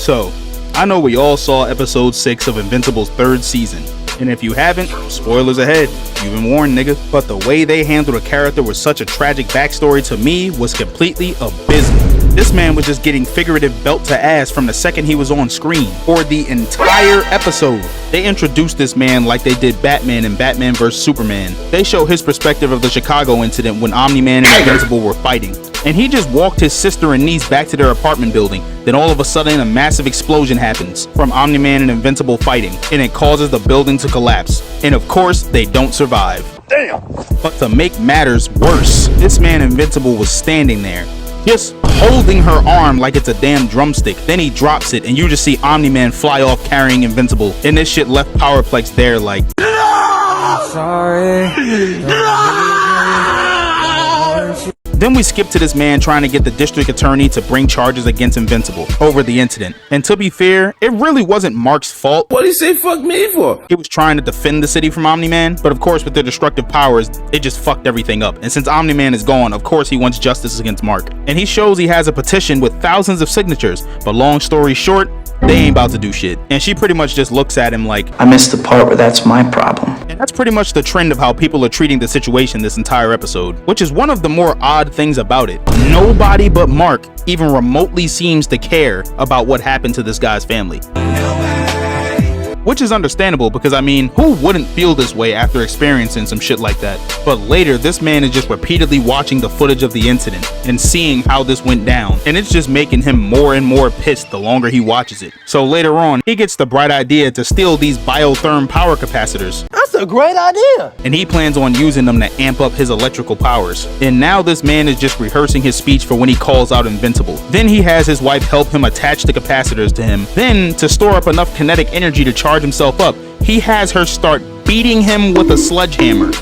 So, I know we all saw episode 6 of Invincible's 3rd season, and if you haven't, spoilers ahead, you've been warned, nigga. But the way they handled a character with such a tragic backstory to me was completely abysmal. This man was just getting figurative belt to ass from the second he was on screen. For the entire episode, they introduced this man like they did Batman in Batman vs Superman. They show his perspective of the Chicago incident when Omni-Man and Invincible were fighting. And he just walked his sister and niece back to their apartment building. Then all of a sudden a massive explosion happens from Omni-Man and Invincible fighting, and it causes the building to collapse. And of course, they don't survive. Damn! But to make matters worse, this man Invincible was standing there, just holding her arm like it's a damn drumstick. Then he drops it and you just see Omni-Man fly off carrying Invincible. And this shit left Power Plex there like, no! Sorry. Then we skip to this man trying to get the district attorney to bring charges against Invincible over the incident. And to be fair, it really wasn't Mark's fault. What did he say fuck me for? He was trying to defend the city from Omni-Man, but of course with their destructive powers, it just fucked everything up. And since Omni-Man is gone, of course he wants justice against Mark. And he shows he has a petition with thousands of signatures, but long story short, they ain't about to do shit. And she pretty much just looks at him like, I missed the part where that's my problem. And that's pretty much the trend of how people are treating the situation this entire episode, which is one of the more odd things about it. Nobody but Mark even remotely seems to care about what happened to this guy's family. Which is understandable because, I mean, who wouldn't feel this way after experiencing some shit like that? But later, this man is just repeatedly watching the footage of the incident and seeing how this went down, and it's just making him more and more pissed the longer he watches it. So later on, he gets the bright idea to steal these biotherm power capacitors. That's a great idea! And he plans on using them to amp up his electrical powers. And now this man is just rehearsing his speech for when he calls out Invincible. Then he has his wife help him attach the capacitors to him. Then, to store up enough kinetic energy to charge himself up, he has her start beating him with a sledgehammer.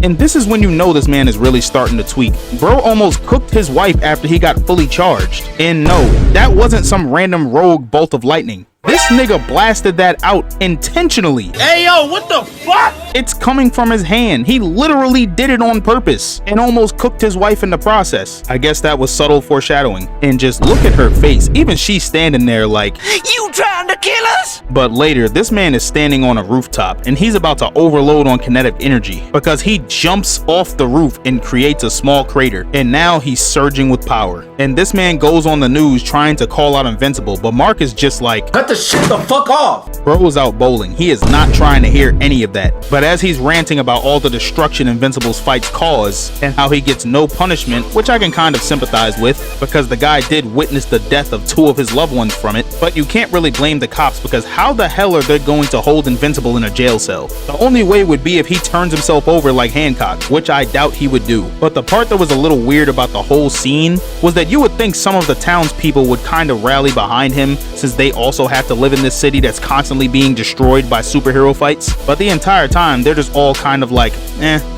And this is when you know this man is really starting to tweak. Bro almost cooked his wife after he got fully charged. And no, that wasn't some random rogue bolt of lightning. This nigga blasted that out intentionally. Hey yo, what the fuck? It's coming from his hand. He literally did it on purpose and almost cooked his wife in the process. I guess that was subtle foreshadowing. And just look at her face. Even she's standing there like, you trying to kill us? But later, this man is standing on a rooftop and he's about to overload on kinetic energy because he jumps off the roof and creates a small crater. And now he's surging with power. And this man goes on the news trying to call out Invincible, but Mark is just like, cut the shit the fuck off. Bro is out bowling. He is not trying to hear any of that. But as he's ranting about all the destruction Invincible's fights cause and how he gets no punishment, which I can kind of sympathize with because the guy did witness the death of 2 of his loved ones from it, but you can't really blame the cops because how the hell are they going to hold Invincible in a jail cell? The only way would be if he turns himself over like Hancock, which I doubt he would do. But the part that was a little weird about the whole scene was that you would think some of the townspeople would kind of rally behind him since they also have to live in this city that's constantly being destroyed by superhero fights. But the entire time, they're just all kind of like,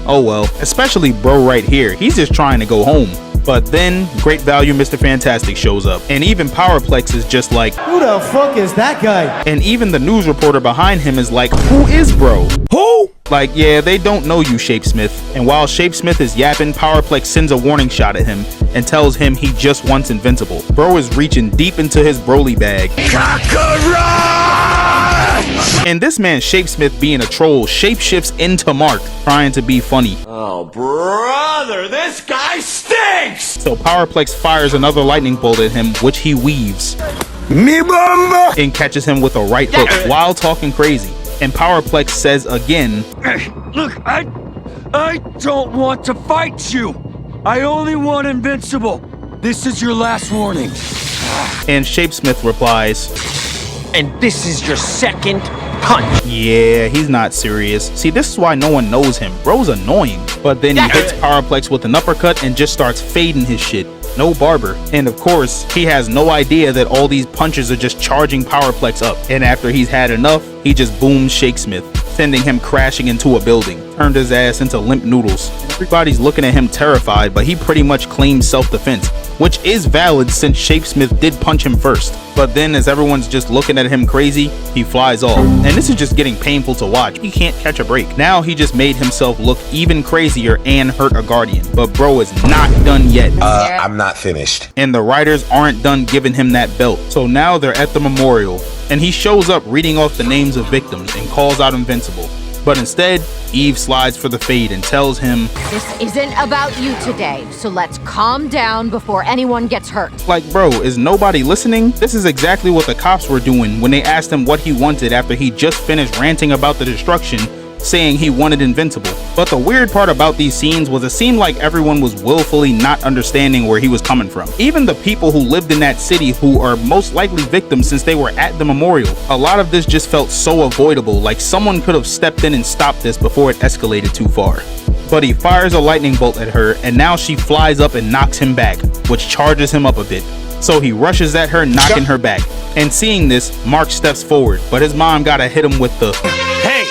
oh well. Especially bro right here. He's just trying to go home. But then, Great Value Mr. Fantastic shows up. And even Power Plex is just like, who the fuck is that guy? And even the news reporter behind him is like, who is bro? Who? Like, yeah, they don't know you, Shapesmith. And while Shapesmith is yapping, Power Plex sends a warning shot at him and tells him he just wants Invincible. Bro is reaching deep into his Broly bag. And this man Shapesmith, being a troll, shapeshifts into Mark, trying to be funny. Oh brother, this guy stinks! So Power Plex fires another lightning bolt at him, which he weaves. Me bomba! And catches him with a right hook while talking crazy. And Power Plex says again, look, I don't want to fight you. I only want Invincible. This is your last warning. And Shapesmith replies, and this is your second punch. Yeah, he's not serious. See, this is why no one knows him. Bro's annoying. But then he hits Power Plex with an uppercut and just starts fading his shit. No barber. And of course, he has no idea that all these punches are just charging Power Plex up. And after he's had enough, he just booms Shapesmith, sending him crashing into a building. turned his ass into limp noodles. Everybody's looking at him terrified, but he pretty much claims self-defense, which is valid since Shapesmith did punch him first. But then as everyone's just looking at him crazy, he flies off. And this is just getting painful to watch. He can't catch a break. Now he just made himself look even crazier and hurt a Guardian. But bro is not done yet. I'm not finished. And the writers aren't done giving him that belt. So now they're at the memorial, and he shows up reading off the names of victims and calls out Invincible. But instead, Eve slides for the fade and tells him, "This isn't about you today, so let's calm down before anyone gets hurt." Like, bro, is nobody listening? This is exactly what the cops were doing when they asked him what he wanted after he just finished ranting about the destruction, saying he wanted Invincible. But the weird part about these scenes was it seemed like everyone was willfully not understanding where he was coming from. Even the people who lived in that city, who are most likely victims since they were at the memorial. A lot of this just felt so avoidable, like someone could have stepped in and stopped this before it escalated too far. But he fires a lightning bolt at her, and now she flies up and knocks him back, which charges him up a bit. So he rushes at her, knocking her back. And seeing this, Mark steps forward, but his mom gotta hit him with the, Hey!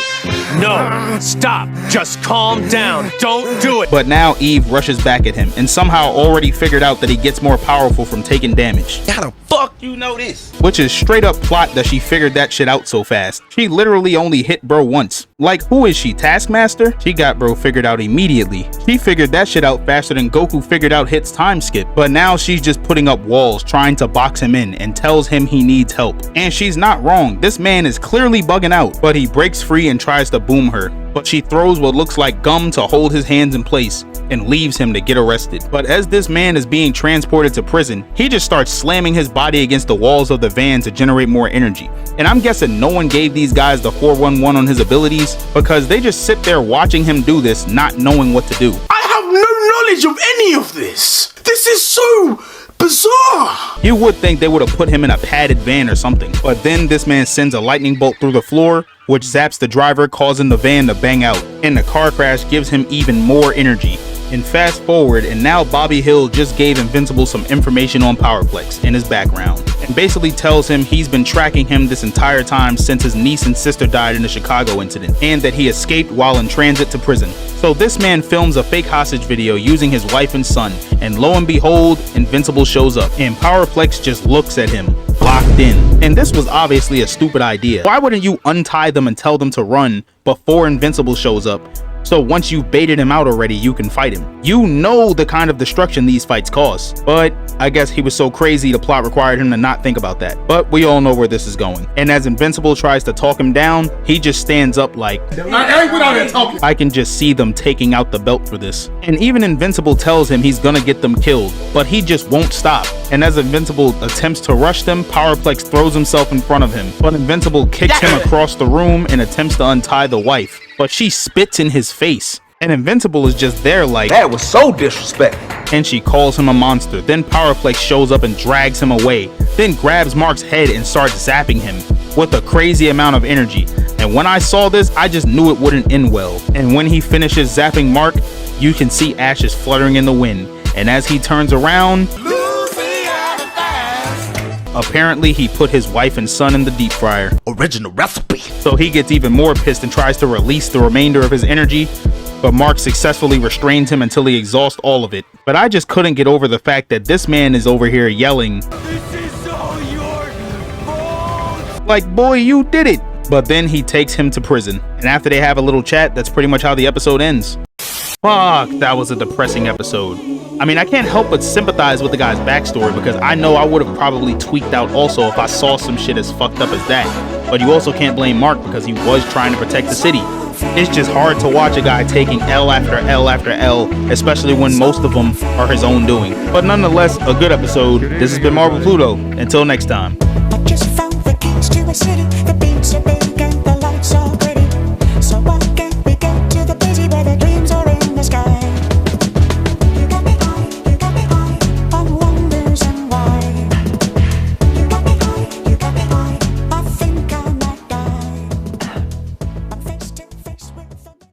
No! Stop! Just calm down! Don't do it! but now Eve rushes back at him and somehow already figured out that he gets more powerful from taking damage. How the fuck you know this? Which is straight up plot that she figured that shit out so fast. She literally only hit bro once. Like, who is she, Taskmaster? She got bro figured out immediately. She figured that shit out faster than Goku figured out Hit's time skip. But now she's just putting up walls trying to box him in and tells him he needs help. And she's not wrong. This man is clearly bugging out. But he breaks free and tries to boom her. But she throws what looks like gum to hold his hands in place and leaves him to get arrested. But as this man is being transported to prison, he just starts slamming his body against the walls of the van to generate more energy. And I'm guessing no one gave these guys the 411 on his abilities because they just sit there watching him do this, not knowing what to do. I have no knowledge of any of this. This is so bizarre. You would think they would have put him in a padded van or something. But then this man sends a lightning bolt through the floor, which zaps the driver, causing the van to bang out. And the car crash gives him even more energy. And fast forward, and now Bobby Hill just gave Invincible some information on Power Plex in his background, and basically tells him he's been tracking him this entire time since his niece and sister died in the Chicago incident, and that he escaped while in transit to prison. So this man films a fake hostage video using his wife and son, and lo and behold, Invincible shows up, and Power Plex just looks at him, locked in. And this was obviously a stupid idea. Why wouldn't you untie them and tell them to run before Invincible shows up? So once you've baited him out already, you can fight him. You know the kind of destruction these fights cause. But I guess he was so crazy the plot required him to not think about that. But we all know where this is going. And as Invincible tries to talk him down, he just stands up like, I can just see them taking out the belt for this. And even Invincible tells him he's gonna get them killed, but he just won't stop. And as Invincible attempts to rush them, Power Plex throws himself in front of him. But Invincible kicks him across the room and attempts to untie the wife. But she spits in his face. And Invincible is just there like, That was so disrespectful. and she calls him a monster. Then Power Plex shows up and drags him away, then grabs Mark's head and starts zapping him with a crazy amount of energy. And when I saw this, I just knew it wouldn't end well. And when he finishes zapping Mark, you can see ashes fluttering in the wind. And as he turns around, apparently he put his wife and son in the deep fryer. Original recipe. So he gets even more pissed and tries to release the remainder of his energy, but Mark successfully restrains him until he exhausts all of it. But I just couldn't get over the fact that this man is over here yelling, This is all your fault! like, boy, you did it. But then he takes him to prison, and after they have a little chat, that's pretty much how the episode ends. Fuck, that was a depressing episode. I mean, I can't help but sympathize with the guy's backstory because I know I would have probably tweaked out also if I saw some shit as fucked up as that. But you also can't blame Mark because he was trying to protect the city. It's just hard to watch a guy taking L after L after L, especially when most of them are his own doing. But nonetheless, a good episode. This has been MarblePluto. Until next time.